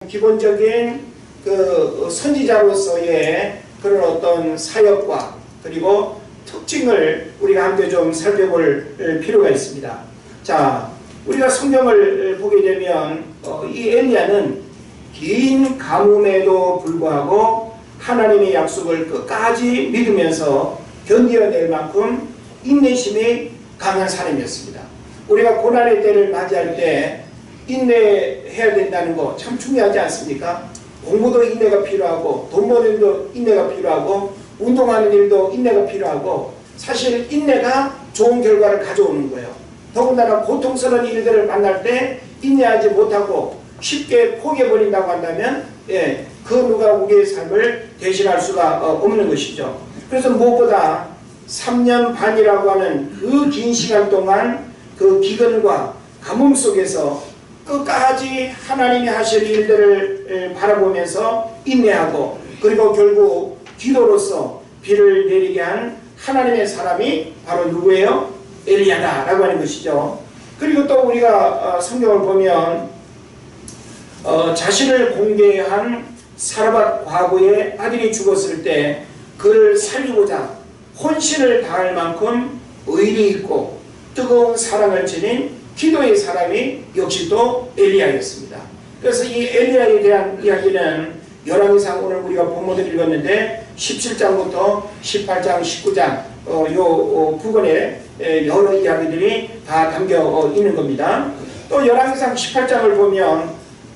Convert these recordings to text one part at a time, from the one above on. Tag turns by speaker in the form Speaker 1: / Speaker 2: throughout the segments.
Speaker 1: 기본적인 그 선지자로서의 그런 어떤 사역과 그리고 특징을 우리가 함께 좀 살펴볼 필요가 있습니다. 자, 우리가 성경을 보게 되면 이 엘리야는 긴 가뭄에도 불구하고 하나님의 약속을 끝까지 믿으면서 견뎌낼 만큼 인내심이 강한 사람이었습니다. 우리가 고난의 때를 맞이할 때 인내해야 된다는 거 참 중요하지 않습니까? 공부도 인내가 필요하고 돈 버는 일도 인내가 필요하고 운동하는 일도 인내가 필요하고 사실 인내가 좋은 결과를 가져오는 거예요. 더군다나 고통스러운 일들을 만날 때 인내하지 못하고 쉽게 포기해버린다고 한다면 그 누가 우리의 삶을 대신할 수가 없는 것이죠. 그래서 무엇보다 3년 반이라고 하는 그 긴 시간 동안 그 기근과 가뭄 속에서 끝까지 하나님이 하실 일들을 바라보면서 인내하고 그리고 결국 기도로서 비를 내리게 한 하나님의 사람이 바로 누구예요? 엘리야다라고 하는 것이죠. 그리고 또 우리가 성경을 보면 자신을 공개한 사르밧 과부의 아들이 죽었을 때 그를 살리고자 혼신을 다할 만큼 의리 있고 뜨거운 사랑을 지닌 기도의 사람이 역시 또 엘리야였습니다. 그래서 이 엘리야에 대한 이야기는 열왕기상 오늘 우리가 본문을 읽었는데 17장부터 18장, 19장 요 부분에 여러 이야기들이 다 담겨 있는 겁니다. 또 열왕기상 18장을 보면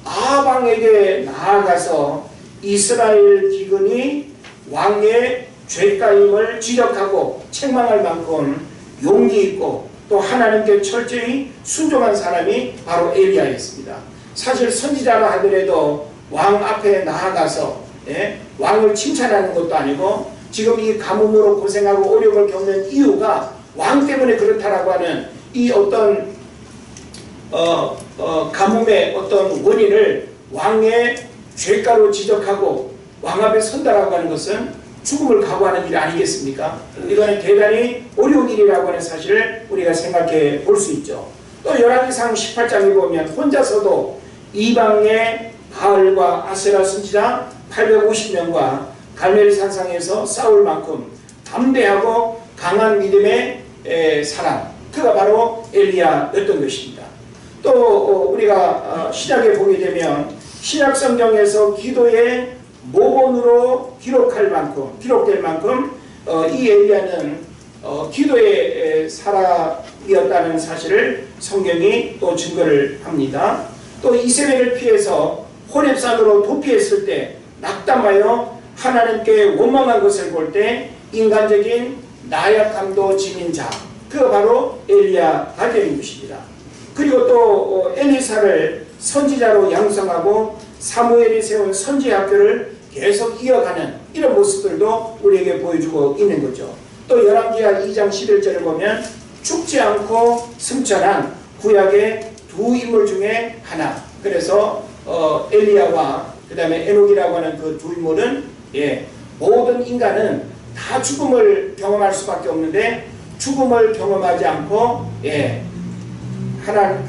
Speaker 1: 아방에게 나아가서 이스라엘 기근이 왕의 죄가임을 지적하고 책망할 만큼 용기 있고 또 하나님께 철저히 순종한 사람이 바로 엘리야였습니다. 사실 선지자라 하더라도 왕 앞에 나아가서 왕을 칭찬하는 것도 아니고 지금 이 가뭄으로 고생하고 어려움을 겪는 이유가 왕 때문에 그렇다라고 하는 이 어떤 가뭄의 어떤 원인을 왕의 죄가로 지적하고 왕 앞에 선다라고 하는 것은 죽음을 각오하는 일 아니겠습니까? 이거는 대단히 어려운 일이라고 하는 사실을 우리가 생각해 볼 수 있죠. 또 열왕기상 18장에 보면 혼자서도 이방의 바알과 아세라 선지자 850명과 갈멜 산상에서 싸울 만큼 담대하고 강한 믿음의 사람, 그가 바로 엘리야였던 것입니다. 또 우리가 시작에 보게 되면 신약 성경에서 기도의 모본으로 기록될 만큼 이 엘리야는 기도의 사람이었다는 사실을 성경이 또 증거를 합니다. 또 이세벨을 피해서 호렙산으로 도피했을 때 낙담하여 하나님께 원망한 것을 볼 때 인간적인 나약함도 지닌 자, 그가 바로 엘리야가 되는 것입니다. 그리고 또 엘리사를 선지자로 양성하고 사무엘이 세운 선지학교를 계속 이어가는 이런 모습들도 우리에게 보여주고 있는 거죠. 또 열왕기하 2장 11절을 보면 죽지 않고 승천한 구약의 두 인물 중에 하나. 그래서 엘리야와 그 다음에 에녹이라고 하는 그 두 인물은 모든 인간은 다 죽음을 경험할 수밖에 없는데 죽음을 경험하지 않고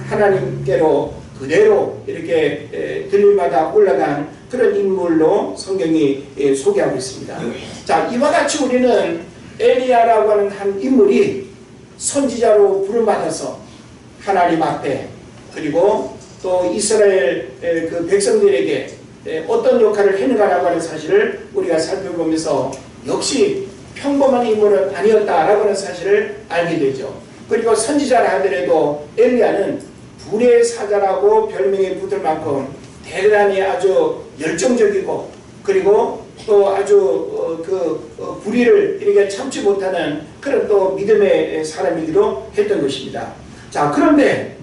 Speaker 1: 하나님께로 그대로 이렇게 들림마다 올라간 그런 인물로 성경이 소개하고 있습니다. 자, 이와 같이 우리는 엘리야라고 하는 한 인물이 선지자로 부름받아서 하나님 앞에 그리고 또 이스라엘 그 백성들에게 어떤 역할을 했는가라고 하는 사실을 우리가 살펴보면서 역시 평범한 인물은 아니었다라고 하는 사실을 알게 되죠. 그리고 선지자라 하더라도 엘리야는 불의 사자라고 별명이 붙을 만큼 대단히 아주 열정적이고 그리고 또 아주 불의를 이렇게 참지 못하는 그런 또 믿음의 사람이기도 했던 것입니다. 자, 그런데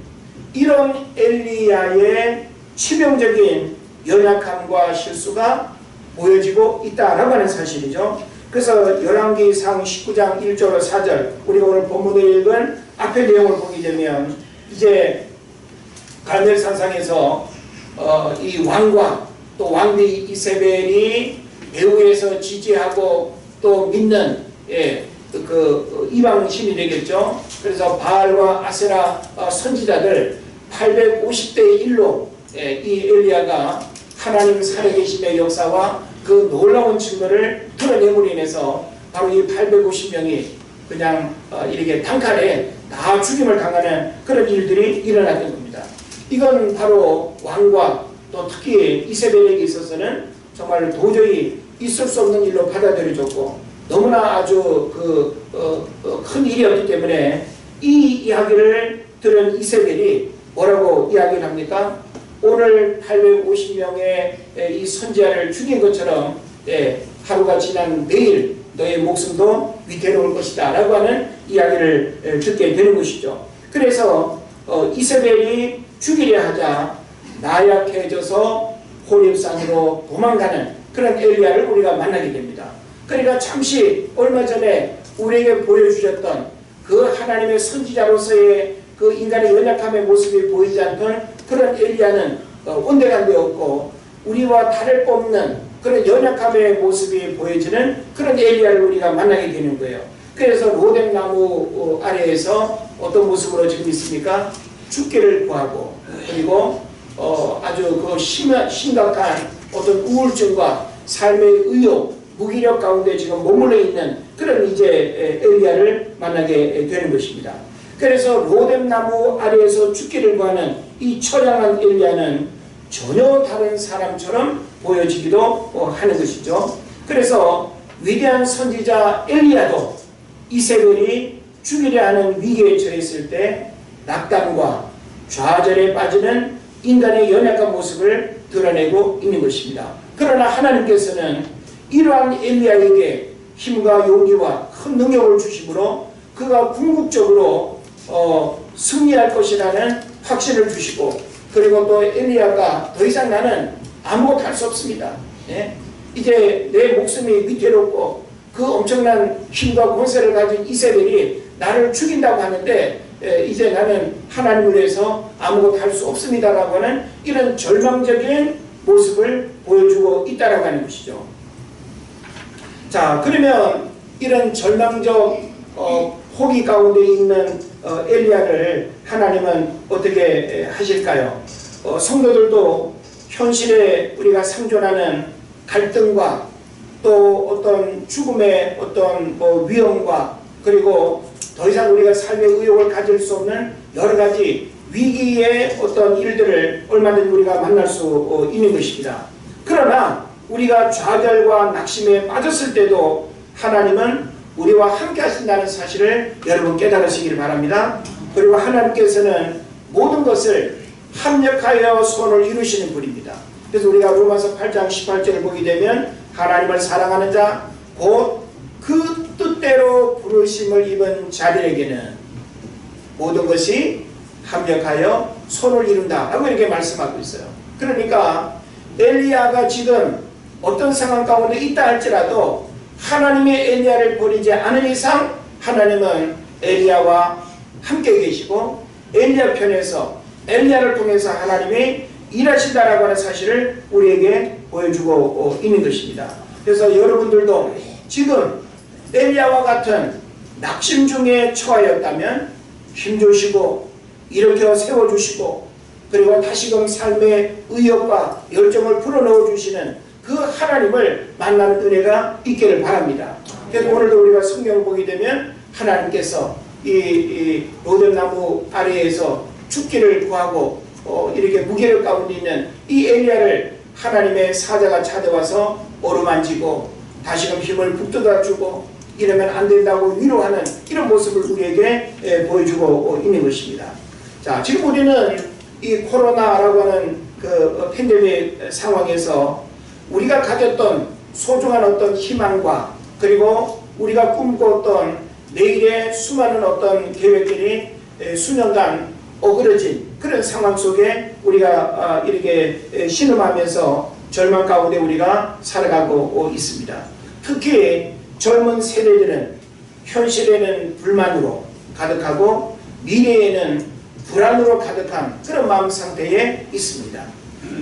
Speaker 1: 이런 엘리야의 치명적인 연약함과 실수가 보여지고 있다라고 하는 사실이죠. 그래서 열왕기상 19장 1절 4절 우리가 오늘 본문을 읽은 앞의 내용을 보게 되면 이제 갈멜 산상에서 이 왕과 또 왕비 이세벨이 배후에서 지지하고 또 믿는 그 이방신이 되겠죠. 그래서 바알과 아세라 선지자들 850대 1로 이 엘리야가 하나님 살아계심의 역사와 그 놀라운 증거를 드러내므로 인해서 바로 이 850명이 그냥 이렇게 단칼에 다 죽임을 당하는 그런 일들이 일어났던 겁니다. 이건 바로 왕과 또 특히 이세벨에게 있어서는 정말 도저히 있을 수 없는 일로 받아들여졌고 너무나 아주 큰 일이었기 때문에 이 이야기를 들은 이세벨이 뭐라고 이야기를 합니까? 오늘 850명의 이 선지자를 죽인 것처럼 하루가 지난 내일 너의 목숨도 위태로울 것이다 라고 하는 이야기를 듣게 되는 것이죠. 그래서 이세벨이 죽이려 하자 나약해져서 호렙산으로 도망가는 그런 엘리야를 우리가 만나게 됩니다. 그러니까 잠시 얼마 전에 우리에게 보여주셨던 그 하나님의 선지자로서의 그 인간의 연약함의 모습이 보이지 않던 그런 엘리야는 온데간 되었고 우리와 다를 바 없는 그런 연약함의 모습이 보여지는 그런 엘리야를 우리가 만나게 되는 거예요. 그래서 로뎀나무 아래에서 어떤 모습으로 지금 있습니까? 죽기를 구하고 그리고 아주 그 심각한 어떤 우울증과 삶의 의욕, 무기력 가운데 지금 머물러 있는 그런 이제 엘리야를 만나게 되는 것입니다. 그래서 로뎀나무 아래에서 죽기를 구하는 이 처량한 엘리야는 전혀 다른 사람처럼 보여지기도 하는 것이죠. 그래서 위대한 선지자 엘리야도 이세벨이 죽이려 하는 위기에 처했을 때 낙담과 좌절에 빠지는 인간의 연약한 모습을 드러내고 있는 것입니다. 그러나 하나님께서는 이러한 엘리야에게 힘과 용기와 큰 능력을 주심으로 그가 궁극적으로 승리할 것이라는 확신을 주시고 그리고 또 엘리야가 더 이상 나는 아무것도 할 수 없습니다. 이제 내 목숨이 위태롭고 그 엄청난 힘과 권세를 가진 이세벨이 나를 죽인다고 하는데 이제 나는 하나님을 위해서 아무것도 할 수 없습니다라고 하는 이런 절망적인 모습을 보여주고 있다라고 하는 것이죠. 자, 그러면 이런 절망적 포기 가운데 있는 엘리야를 하나님은 어떻게 하실까요? 성도들도 현실에 우리가 상존하는 갈등과 또 어떤 죽음의 어떤 위험과 그리고 더 이상 우리가 삶의 의욕을 가질 수 없는 여러 가지 위기의 어떤 일들을 얼마든지 우리가 만날 수 있는 것입니다. 그러나 우리가 좌절과 낙심에 빠졌을 때도 하나님은 우리와 함께 하신다는 사실을 여러분 깨달으시길 바랍니다. 그리고 하나님께서는 모든 것을 합력하여 선을 이루시는 분입니다. 그래서 우리가 로마서 8장 18절을 보게 되면 하나님을 사랑하는 자 곧 그 뜻대로 부르심을 입은 자들에게는 모든 것이 합력하여 선을 이룬다 라고 이렇게 말씀하고 있어요. 그러니까 엘리야가 지금 어떤 상황 가운데 있다 할지라도 하나님의 엘리야를 버리지 않은 이상 하나님은 엘리야와 함께 계시고 엘리야 편에서 엘리야를 통해서 하나님이 일하신다라고 하는 사실을 우리에게 보여주고 있는 것입니다. 그래서 여러분들도 지금 엘리야와 같은 낙심 중에 처하였다면 힘주시고 일으켜 세워주시고 그리고 다시금 삶의 의욕과 열정을 불어넣어 주시는 그 하나님을 만나는 은혜가 있기를 바랍니다. 그래서 오늘도 우리가 성경을 보게 되면 하나님께서 이 로뎀나무 아래에서 죽기를 구하고 이렇게 무게력 가운데 있는 이 엘리야를 하나님의 사자가 찾아와서 어루만지고 다시금 힘을 북돋아주고 이러면 안 된다고 위로하는 이런 모습을 우리에게 보여주고 있는 것입니다. 자, 지금 우리는 이 코로나라고 하는 그 팬데믹 상황에서 우리가 가졌던 소중한 어떤 희망과 그리고 우리가 꿈꿨던 내일의 수많은 어떤 계획들이 수년간 어그러진 그런 상황 속에 우리가 이렇게 신음하면서 절망 가운데 우리가 살아가고 있습니다. 특히 젊은 세대들은 현실에는 불만으로 가득하고 미래에는 불안으로 가득한 그런 마음 상태에 있습니다.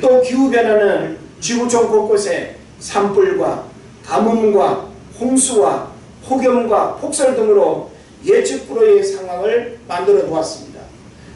Speaker 1: 또 기후변화는 지구촌 곳곳에 산불과 가뭄과 홍수와 폭염과 폭설 등으로 예측 불허의 상황을 만들어 놓았습니다.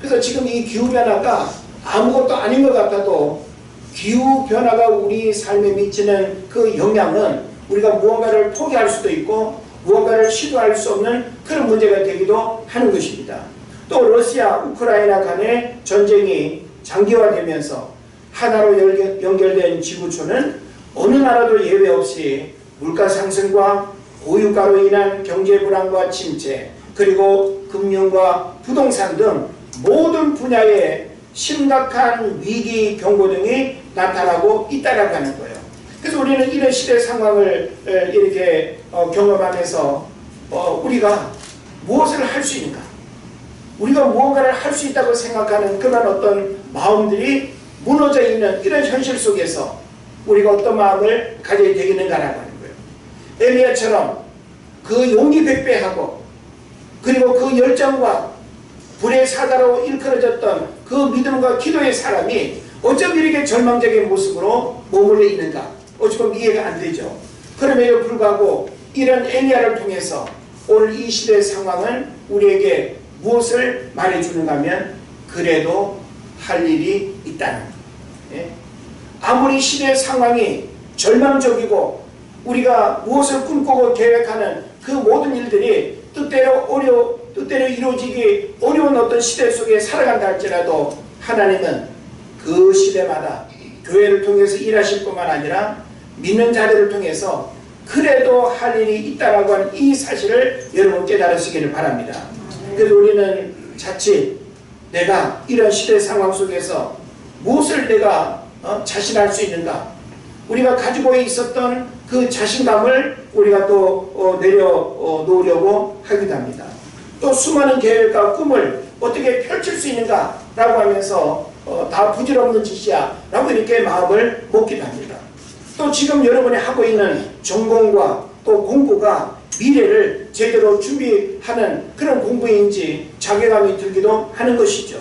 Speaker 1: 그래서 지금 이 기후변화가 아무것도 아닌 것 같아도 기후 변화가 우리 삶에 미치는 그 영향은 우리가 무언가를 포기할 수도 있고 무언가를 시도할 수 없는 그런 문제가 되기도 하는 것입니다. 또 러시아, 우크라이나 간의 전쟁이 장기화되면서 하나로 연결된 지구촌은 어느 나라도 예외 없이 물가 상승과 고유가로 인한 경제 불안과 침체, 그리고 금융과 부동산 등 모든 분야에 심각한 위기 경고 등이 나타나고 있다라고 하는 거예요. 그래서 우리는 이런 시대 상황을 이렇게 경험하면서 우리가 무엇을 할 수 있는가? 우리가 무언가를 할 수 있다고 생각하는 그런 어떤 마음들이 무너져 있는 이런 현실 속에서 우리가 어떤 마음을 가져야 되겠는가라고 하는 거예요. 엘리야처럼 그 용기 백배하고 그리고 그 열정과 불의 사자로 일컬어졌던 그 믿음과 기도의 사람이 어쩜 이렇게 절망적인 모습으로 머물러 있는가? 어찌보면 이해가 안 되죠. 그럼에도 불구하고 이런 엘리야를 통해서 오늘 이 시대의 상황은 우리에게 무엇을 말해주는가 하면 그래도 할 일이 있다는 거예요. 예? 아무리 시대의 상황이 절망적이고 우리가 무엇을 꿈꾸고 계획하는 그 모든 일들이 뜻대로 이루어지기 어려운 어떤 시대 속에 살아간다 할지라도 하나님은 그 시대마다 교회를 통해서 일하실 뿐만 아니라 믿는 자들을 통해서 그래도 할 일이 있다라고 하는 이 사실을 여러분 깨달으시기를 바랍니다. 그래서 우리는 자칫 내가 이런 시대 상황 속에서 무엇을 내가 자신할 수 있는가? 우리가 가지고 있었던 그 자신감을 우리가 또 내려놓으려고 하기도 합니다. 또 수많은 계획과 꿈을 어떻게 펼칠 수 있는가? 라고 하면서 다 부질없는 짓이야 라고 이렇게 마음을 먹기도 합니다. 또 지금 여러분이 하고 있는 전공과 또 공부가 미래를 제대로 준비하는 그런 공부인지 자괴감이 들기도 하는 것이죠.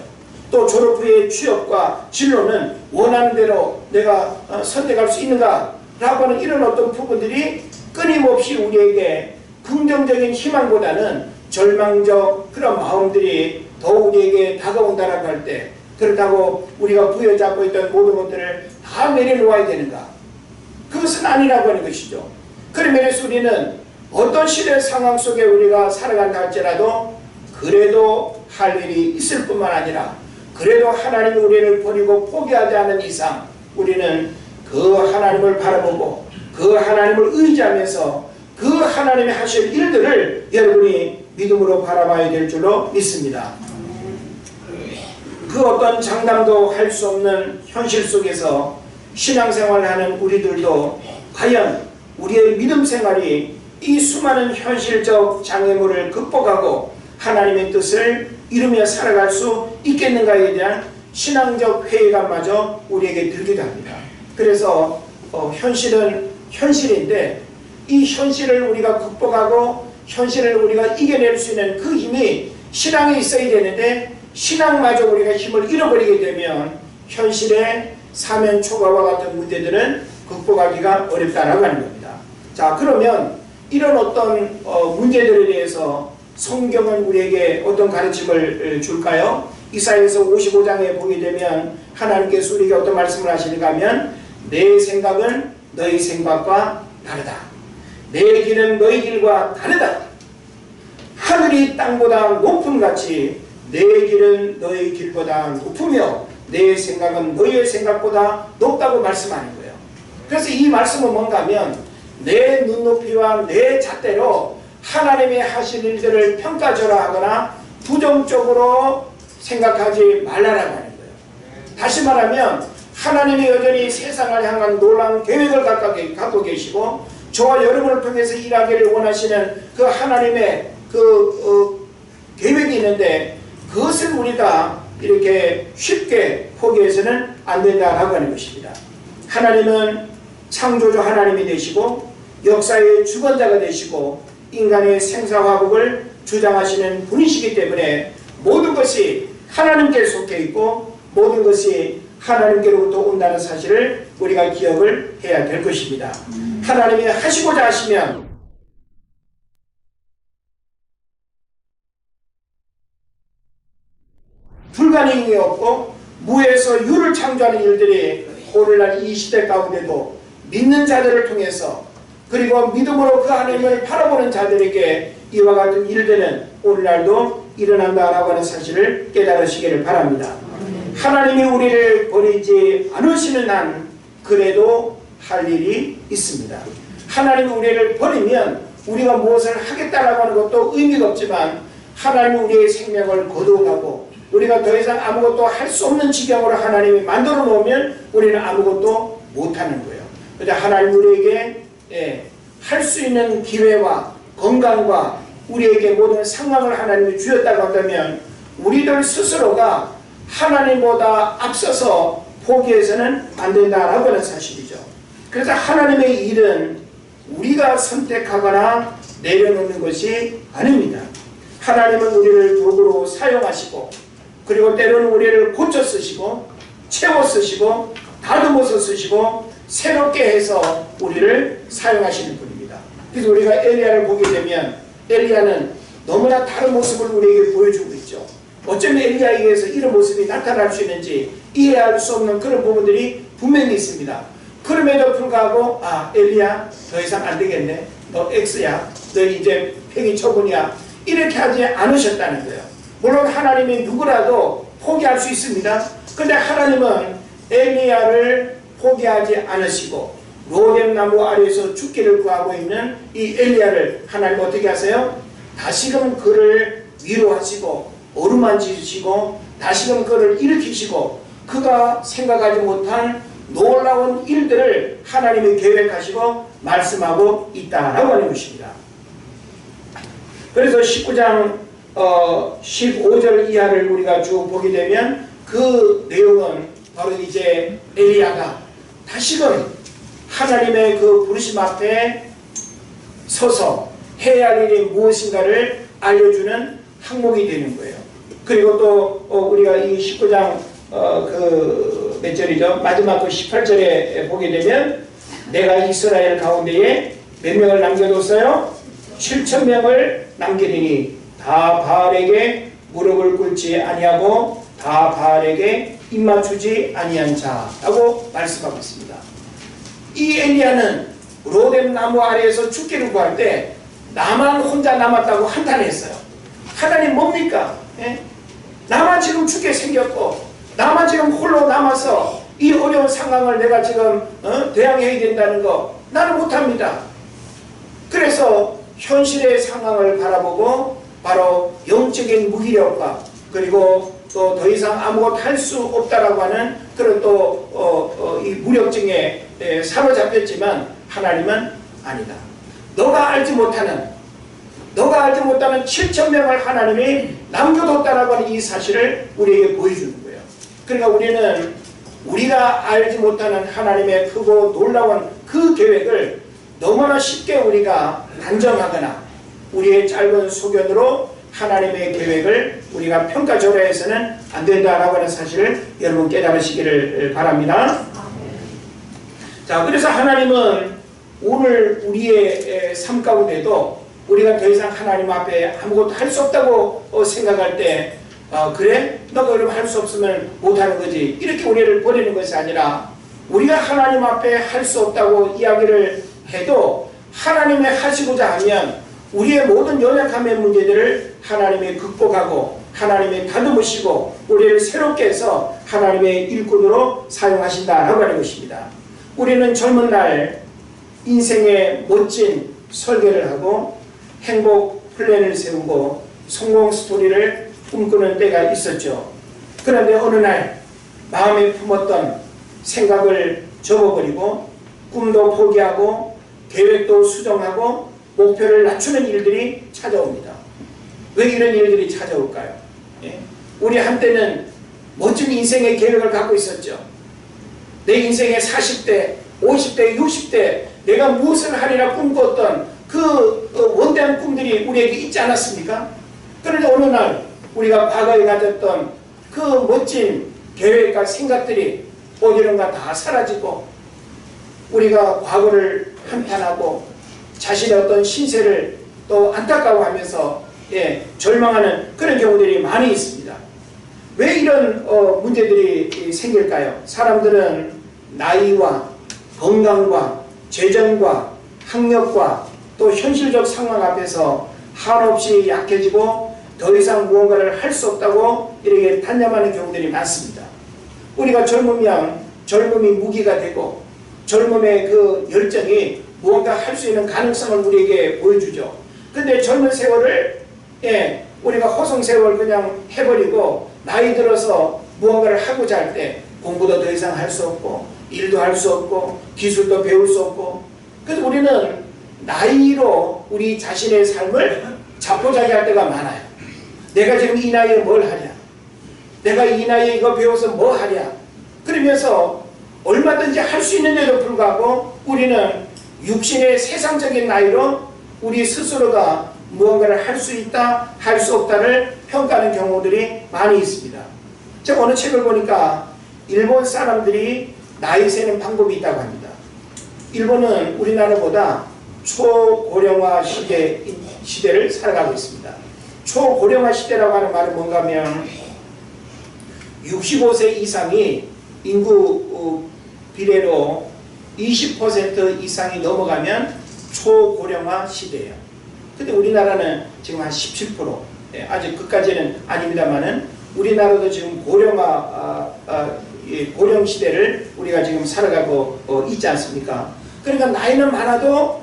Speaker 1: 또 졸업 후의 취업과 진로는 원하는 대로 내가 선택할 수 있는가 라고 하는 이런 어떤 부분들이 끊임없이 우리에게 긍정적인 희망보다는 절망적 그런 마음들이 더 우리에게 다가온다라고 할 때 그렇다고 우리가 부여잡고 있던 모든 것들을 다 내려놓아야 되는가? 그것은 아니라고 하는 것이죠. 그러면서 우리는 어떤 시대 상황 속에 우리가 살아간다 할지라도 그래도 할 일이 있을 뿐만 아니라 그래도 하나님이 우리를 버리고 포기하지 않는 이상 우리는 그 하나님을 바라보고 그 하나님을 의지하면서 그 하나님이 하실 일들을 여러분이 믿음으로 바라봐야 될 줄로 믿습니다. 그 어떤 장담도 할 수 없는 현실 속에서 신앙생활을 하는 우리들도 과연 우리의 믿음 생활이 이 수많은 현실적 장애물을 극복하고 하나님의 뜻을 이루며 살아갈 수 있겠는가에 대한 신앙적 회의감마저 우리에게 들기도 합니다. 그래서 현실은 현실인데 이 현실을 우리가 극복하고 현실을 우리가 이겨낼 수 있는 그 힘이 신앙에 있어야 되는데 신앙마저 우리가 힘을 잃어버리게 되면 현실의 사면 초과와 같은 문제들은 극복하기가 어렵다라고 하는 겁니다. 자, 그러면 이런 어떤 문제들에 대해서 성경은 우리에게 어떤 가르침을 줄까요? 이사야서 55장에 보게 되면 하나님께서 우리에게 어떤 말씀을 하시는가 하면 내 생각은 너희 생각과 다르다. 내 길은 너희 길과 다르다. 하늘이 땅보다 높음 같이 내 길은 너희 길보다 높으며 내 생각은 너희의 생각보다 높다고 말씀하는 거예요. 그래서 이 말씀은 뭔가 하면 내 눈높이와 내 잣대로 하나님이 하신 일들을 평가절하하거나 부정적으로 생각하지 말라라고 하는 거예요. 다시 말하면 하나님이 여전히 세상을 향한 놀라운 계획을 갖고 계시고 저와 여러분을 통해서 일하기를 원하시는 그 하나님의 계획이 있는데 그것을 우리가 이렇게 쉽게 포기해서는 안 된다라고 하는 것입니다. 하나님은 창조주 하나님이 되시고 역사의 주권자가 되시고 인간의 생사화복을 주장하시는 분이시기 때문에 모든 것이 하나님께 속해 있고 모든 것이 하나님께로부터 온다는 사실을 우리가 기억을 해야 될 것입니다. 하나님이 하시고자 하시면 불가능이 없고 무에서 유를 창조하는 일들이 오늘날 이 시대 가운데도 믿는 자들을 통해서 그리고 믿음으로 그 하나님을 바라보는 자들에게 이와 같은 일들은 오늘날도 일어난다라고 하는 사실을 깨달으시기를 바랍니다. 하나님이 우리를 버리지 않으시는 한 그래도 할 일이 있습니다. 하나님이 우리를 버리면 우리가 무엇을 하겠다라고 하는 것도 의미가 없지만 하나님이 우리의 생명을 거두어가고 우리가 더 이상 아무것도 할 수 없는 지경으로 하나님이 만들어 놓으면 우리는 아무것도 못하는 거예요. 그래서 하나님 우리에게 할 수 있는 기회와 건강과 우리에게 모든 상황을 하나님이 주셨다고 한다면 우리들 스스로가 하나님보다 앞서서 포기해서는 안 된다라고 하는 사실이죠. 그래서 하나님의 일은 우리가 선택하거나 내려놓는 것이 아닙니다. 하나님은 우리를 도구로 사용하시고 그리고 때로는 우리를 고쳐 쓰시고 채워 쓰시고 다듬어서 쓰시고 새롭게 해서 우리를 사용하시는 분입니다. 그래서 우리가 엘리야를 보게 되면 엘리야는 너무나 다른 모습을 우리에게 보여주고 있죠. 어쩌면 엘리야에게서 이런 모습이 나타날 수 있는지 이해할 수 없는 그런 부분들이 분명히 있습니다. 그럼에도 불구하고 엘리야 더 이상 안 되겠네. 너 X야. 너 이제 폐기 처분이야. 이렇게 하지 않으셨다는 거예요. 물론 하나님이 누구라도 포기할 수 있습니다. 그런데 하나님은 엘리야를 포기하지 않으시고 로뎀나무 아래에서 죽기를 구하고 있는 이 엘리야를 하나님 어떻게 하세요? 다시금 그를 위로하시고 어루만지시고 다시금 그를 일으키시고 그가 생각하지 못한 놀라운 일들을 하나님이 계획하시고 말씀하고 있다라고 하는 것입니다. 그래서 19장 15절 이하를 우리가 쭉 보게 되면 그 내용은 바로 이제 엘리야가 다시금 하나님의 그 부르심 앞에 서서 해야 할 일이 무엇인가를 알려주는 항목이 되는 거예요. 그리고 또 우리가 이 19장 몇 절이죠? 마지막 그 18절에 보게 되면 내가 이스라엘 가운데에 몇 명을 남겨뒀어요? 7,000명을 남기리니 다 바알에게 무릎을 꿇지 아니하고 다 바알에게 입맞추지 아니한 자라고 말씀하고 있습니다. 이 엘리야는 로뎀나무 아래에서 죽기를 구할 때 나만 혼자 남았다고 한탄했어요. 하나님 뭡니까? 나만 지금 죽게 생겼고 나만 지금 홀로 남아서 이 어려운 상황을 내가 지금 대항해야 된다는 거 나는 못합니다. 그래서 현실의 상황을 바라보고 바로 영적인 무기력과 그리고 또 더 이상 아무것도 할 수 없다라고 하는 그런 또 이 무력증에 사로잡혔지만 하나님은 아니다. 너가 알지 못하는 7,000명을 하나님이 남겨뒀다라고 하는 이 사실을 우리에게 보여주는 거예요. 그러니까 우리는 우리가 알지 못하는 하나님의 크고 놀라운 그 계획을 너무나 쉽게 우리가 단정하거나 우리의 짧은 소견으로 하나님의 계획을 우리가 평가절하해서는 안 된다라고 하는 사실을 여러분 깨달으시기를 바랍니다. 자, 그래서 하나님은 오늘 우리의 삶 가운데도 우리가 더 이상 하나님 앞에 아무것도 할 수 없다고 생각할 때 그래? 너가 그럼 할 수 없으면 못하는 거지. 이렇게 우리를 버리는 것이 아니라 우리가 하나님 앞에 할 수 없다고 이야기를 해도 하나님이 하시고자 하면 우리의 모든 연약함의 문제들을 하나님이 극복하고 하나님이 다듬으시고 우리를 새롭게 해서 하나님의 일꾼으로 사용하신다라고 하는 것입니다. 우리는 젊은 날 인생의 멋진 설계를 하고 행복 플랜을 세우고 성공 스토리를 꿈꾸는 때가 있었죠. 그런데 어느 날 마음에 품었던 생각을 접어버리고 꿈도 포기하고 계획도 수정하고 목표를 낮추는 일들이 찾아옵니다. 왜 이런 일들이 찾아올까요? 우리 한때는 멋진 인생의 계획을 갖고 있었죠. 내 인생의 40대, 50대, 60대 내가 무엇을 하리라 꿈꿨던 그 원대한 꿈들이 우리에게 있지 않았습니까? 그런데 어느 날 우리가 과거에 가졌던 그 멋진 계획과 생각들이 어디론가 다 사라지고 우리가 과거를 한탄하고 자신의 어떤 신세를 또 안타까워하면서 절망하는 그런 경우들이 많이 있습니다. 왜 이런 문제들이 생길까요? 사람들은 나이와 건강과 재정과 학력과 또 현실적 상황 앞에서 한없이 약해지고 더 이상 무언가를 할 수 없다고 이렇게 단념하는 경우들이 많습니다. 우리가 젊으면 젊음이 무기가 되고 젊음의 그 열정이 무언가 할 수 있는 가능성을 우리에게 보여주죠. 근데 젊은 세월을 우리가 호성 세월 그냥 해버리고 나이 들어서 무언가를 하고자 할 때 공부도 더 이상 할 수 없고 일도 할 수 없고 기술도 배울 수 없고, 그래서 우리는 나이로 우리 자신의 삶을 자포자기할 때가 많아요. 내가 지금 이 나이에 뭘 하랴, 내가 이 나이에 이거 배워서 뭐 하랴, 그러면서 얼마든지 할 수 있는데도 불구하고 우리는 육신의 세상적인 나이로 우리 스스로가 무언가를 할 수 있다, 할 수 없다를 평가하는 경우들이 많이 있습니다. 제가 어느 책을 보니까 일본 사람들이 나이 세는 방법이 있다고 합니다. 일본은 우리나라보다 초고령화 시대를 살아가고 있습니다. 초고령화 시대라고 하는 말은 뭔가 하면 65세 이상이 인구 비례로 20% 이상이 넘어가면 초고령화 시대예요. 근데 우리나라는 지금 한 17%, 아직 그까지는 아닙니다만은 우리나라도 지금 고령 시대를 우리가 지금 살아가고 있지 않습니까? 그러니까 나이는 많아도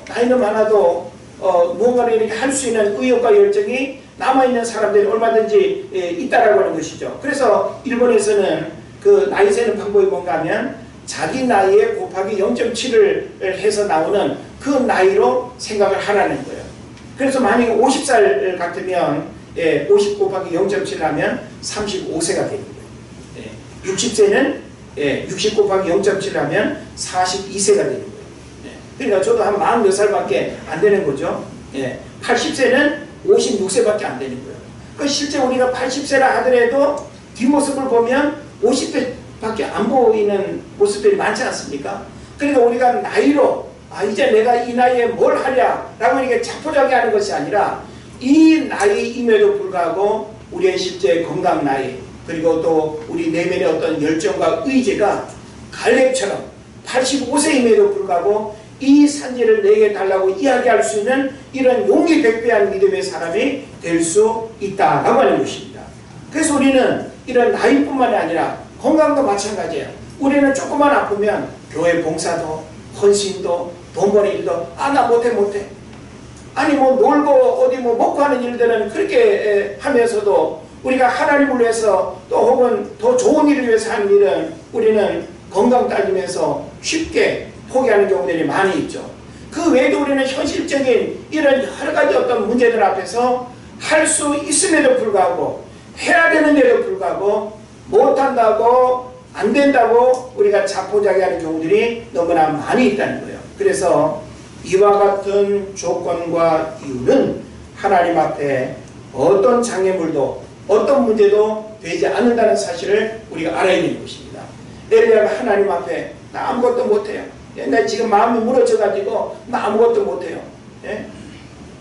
Speaker 1: 무언가를 이렇게 할 수 있는 의욕과 열정이 남아있는 사람들이 얼마든지 있다라고 하는 것이죠. 그래서 일본에서는 그 나이 세는 방법이 뭔가 하면 자기 나이에 곱하기 0.7을 해서 나오는 그 나이로 생각을 하라는 거예요. 그래서 만약에 50살 같으면 50 곱하기 0.7 하면 35세가 되는 거예요. 60세는 60 곱하기 0.7 하면 42세가 되는 거예요. 그러니까 저도 한 40몇 살밖에 안 되는 거죠. 80세는 56세밖에 안 되는 거예요. 그 실제 우리가 80세라 하더라도 뒷모습을 보면 50세밖에 안 보이는 모습들이 많지 않습니까? 그러니까 우리가 나이로 이제 내가 이 나이에 뭘 하랴라고 이렇게 자포자기하는 것이 아니라 이 나이임에도 불구하고 우리의 실제 건강 나이, 그리고 또 우리 내면의 어떤 열정과 의지가 갈렙처럼 85세임에도 불구하고 이 산지를 내게 달라고 이야기할 수 있는 이런 용기백배한 믿음의 사람이 될 수 있다라고 하는 것입니다. 그래서 우리는 이런 나이뿐만이 아니라 건강도 마찬가지예요. 우리는 조금만 아프면 교회 봉사도 헌신도 돈 버는 일도 나 못해. 아니 뭐 놀고 어디 뭐 먹고 하는 일들은 그렇게 하면서도 우리가 하나님을 위해서 또 혹은 더 좋은 일을 위해서 하는 일은 우리는 건강 따지면서 쉽게 포기하는 경우들이 많이 있죠. 그 외에도 우리는 현실적인 이런 여러 가지 어떤 문제들 앞에서 할 수 있음에도 불구하고 해야 되는데도 불구하고 못한다고 안 된다고 우리가 자포자기하는 경우들이 너무나 많이 있다는 거예요. 그래서 이와 같은 조건과 이유는 하나님 앞에 어떤 장애물도 어떤 문제도 되지 않는다는 사실을 우리가 알아야 되는 것입니다. 예를 들면 하나님 앞에 나 아무것도 못해요. 나 지금 마음이 무너져가지고 나 아무것도 못해요.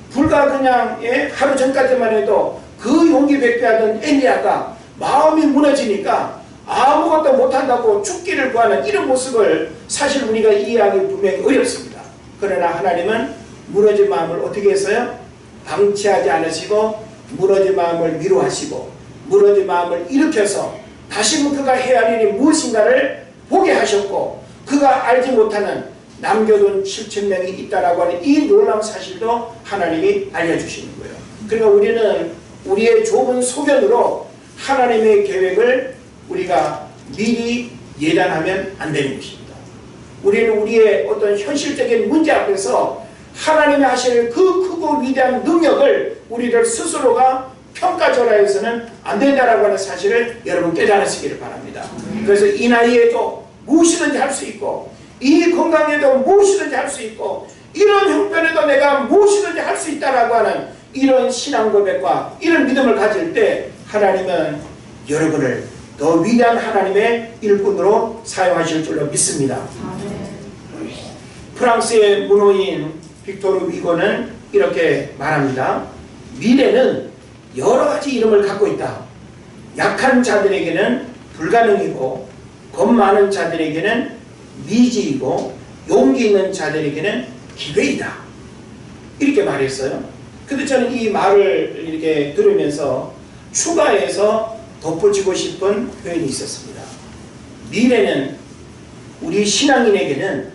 Speaker 1: 불과 그냥 하루 전까지만 해도 그 용기백배하던 엘리야가 마음이 무너지니까 아무것도 못한다고 죽기를 구하는 이런 모습을 사실 우리가 이해하기 분명히 어렵습니다. 그러나 하나님은 무너진 마음을 어떻게 했어요? 방치하지 않으시고 무너진 마음을 위로하시고 무너진 마음을 일으켜서 다시금 그가 해야 할 일이 무엇인가를 보게 하셨고, 그가 알지 못하는 남겨둔 7,000명이 있다라고 하는 이 놀라운 사실도 하나님이 알려주시는 거예요. 그러니까 우리는 우리의 좁은 소견으로 하나님의 계획을 우리가 미리 예단하면 안 되는 것입니다. 우리는 우리의 어떤 현실적인 문제 앞에서 하나님이 하실 그 크고 위대한 능력을 우리들 스스로가 평가절하해서는 안 된다라고 하는 사실을 여러분 깨달으시기를 바랍니다. 그래서 이 나이에도 무엇이든지 할 수 있고, 이 건강에도 무엇이든지 할 수 있고, 이런 형편에도 내가 무엇이든지 할 수 있다라고 하는 이런 신앙 고백과 이런 믿음을 가질 때 하나님은 여러분을 더 위대한 하나님의 일꾼으로 사용하실 줄로 믿습니다. 프랑스의 문호인 빅토르 위고는 이렇게 말합니다. 미래는 여러 가지 이름을 갖고 있다. 약한 자들에게는 불가능이고 겁 많은 자들에게는 미지이고 용기 있는 자들에게는 기회이다. 이렇게 말했어요. 그래서 저는 이 말을 이렇게 들으면서 추가해서 덧붙이고 싶은 표현이 있었습니다. 미래는 우리 신앙인에게는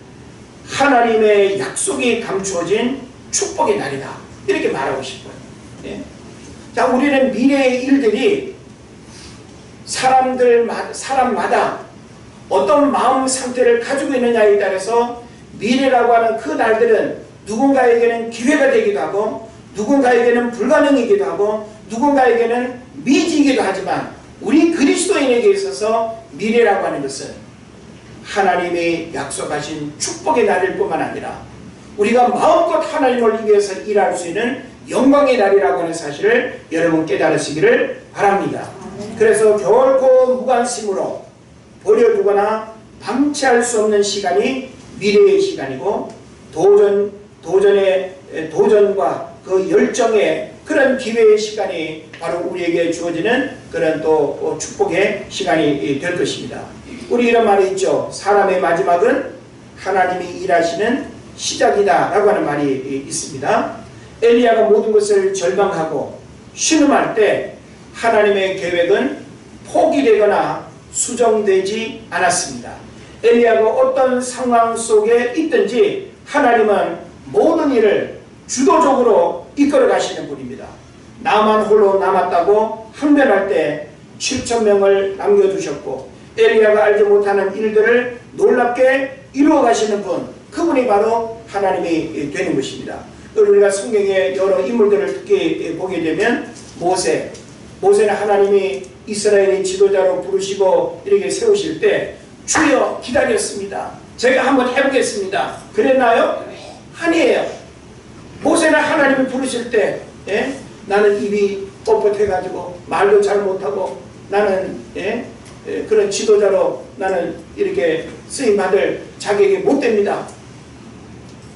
Speaker 1: 하나님의 약속이 감추어진 축복의 날이다. 이렇게 말하고 싶어요. 예? 자, 우리는 미래의 일들이 사람마다 어떤 마음 상태를 가지고 있느냐에 따라서 미래라고 하는 그 날들은 누군가에게는 기회가 되기도 하고 누군가에게는 불가능이기도 하고 누군가에게는 미지이기도 하지만 우리 그리스도인에게 있어서 미래라고 하는 것은 하나님이 약속하신 축복의 날일 뿐만 아니라 우리가 마음껏 하나님을 위해서 일할 수 있는 영광의 날이라고 하는 사실을 여러분 깨달으시기를 바랍니다. 그래서 결코 무관심으로 버려두거나 방치할 수 없는 시간이 미래의 시간이고 도전과 그 열정의 그런 기회의 시간이 바로 우리에게 주어지는 그런 또 축복의 시간이 될 것입니다. 우리 이런 말이 있죠. 사람의 마지막은 하나님이 일하시는 시작이다 라고 하는 말이 있습니다. 엘리야가 모든 것을 절망하고 신음할 때 하나님의 계획은 포기되거나 수정되지 않았습니다. 엘리야가 어떤 상황 속에 있든지 하나님은 모든 일을 주도적으로 이끌어 가시는 분입니다. 나만 홀로 남았다고 항변할 때 7,000명을 남겨두셨고 엘리야가 알지 못하는 일들을 놀랍게 이루어 가시는 분, 그분이 바로 하나님이 되는 것입니다. 우리가 성경의 여러 인물들을 특히 보게 되면 모세는 하나님이 이스라엘의 지도자로 부르시고 이렇게 세우실 때 주여 기다렸습니다. 제가 한번 해보겠습니다. 그랬나요? 아니에요. 모세는 하나님이 부르실 때 나는 입이 뻣뻣해가지고 말도 잘 못하고 나는 그런 지도자로 나는 이렇게 쓰임받을 자격이 못 됩니다.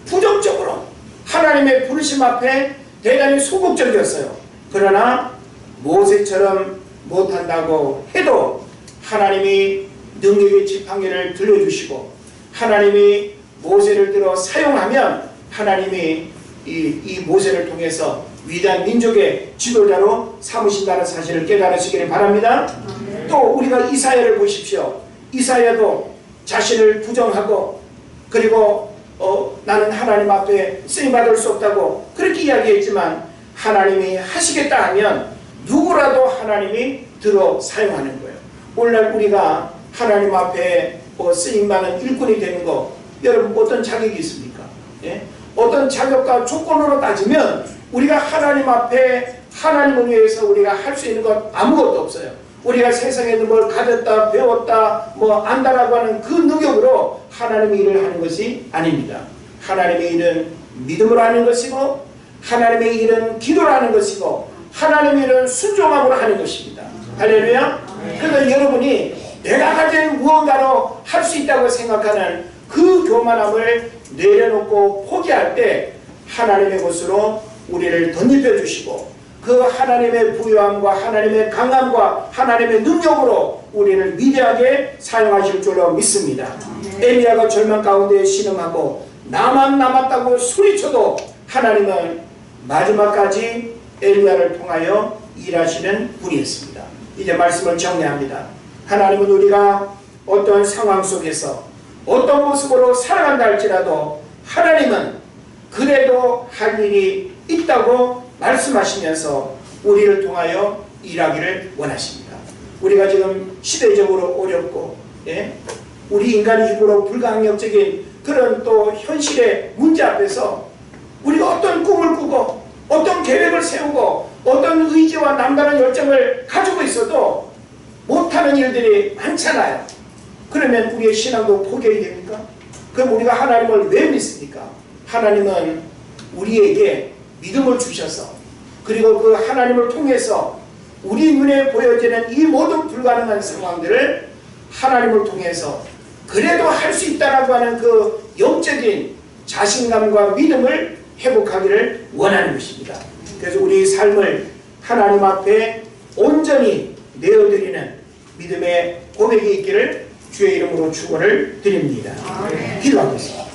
Speaker 1: 부정적으로 하나님의 부르심 앞에 대단히 소극적이었어요. 그러나 모세처럼 못한다고 해도 하나님이 능력의 지팡이를 들려주시고 하나님이 모세를 들어 사용하면 하나님이 이 모세를 통해서 위대한 민족의 지도자로 삼으신다는 사실을 깨달으시기를 바랍니다. 또 우리가 이사야를 보십시오. 이사야도 자신을 부정하고 그리고 나는 하나님 앞에 쓰임받을 수 없다고 그렇게 이야기했지만 하나님이 하시겠다 하면 누구라도 하나님이 들어 사용하는 거예요. 오늘날 우리가 하나님 앞에 쓰임받는 일꾼이 되는 거 여러분 어떤 자격이 있습니까? 어떤 자격과 조건으로 따지면 우리가 하나님 앞에 하나님을 위해서 우리가 할 수 있는 것 아무것도 없어요. 우리가 세상에서 뭘 가졌다 배웠다 안다라고 하는 그 능력으로 하나님의 일을 하는 것이 아닙니다. 하나님의 일은 믿음으로 하는 것이고 하나님의 일은 기도로 하는 것이고 하나님의 일은 순종함으로 하는 것입니다. 할렐루야. 그래서 여러분이 내가 가진 무언가로 할 수 있다고 생각하는 그 교만함을 내려놓고 포기할 때 하나님의 것으로 우리를 덧입혀 주시고 그 하나님의 부유함과 하나님의 강함과 하나님의 능력으로 우리를 위대하게 사용하실 줄로 믿습니다. 엘리야가 절망 가운데 신음하고 나만 남았다고 소리쳐도 하나님은 마지막까지 엘리야를 통하여 일하시는 분이었습니다. 이제 말씀을 정리합니다. 하나님은 우리가 어떤 상황 속에서 어떤 모습으로 살아간다 할지라도 하나님은 그래도 할 일이 있다고 말씀하시면서 우리를 통하여 일하기를 원하십니다. 우리가 지금 시대적으로 어렵고 우리 인간의 힘으로 불가항력적인 그런 또 현실의 문제 앞에서 우리가 어떤 꿈을 꾸고 어떤 계획을 세우고 어떤 의지와 남다른 열정을 가지고 있어도 못하는 일들이 많잖아요. 그러면 우리의 신앙도 포기해야 됩니까? 그럼 우리가 하나님을 왜 믿습니까? 하나님은 우리에게 믿음을 주셔서 그리고 그 하나님을 통해서 우리 눈에 보여지는 이 모든 불가능한 상황들을 하나님을 통해서 그래도 할 수 있다라고 하는 그 영적인 자신감과 믿음을 회복하기를 원하는 것입니다. 그래서 우리 삶을 하나님 앞에 온전히 내어드리는 믿음의 고백이 있기를 주의 이름으로 축원을 드립니다. 기도하겠습니다.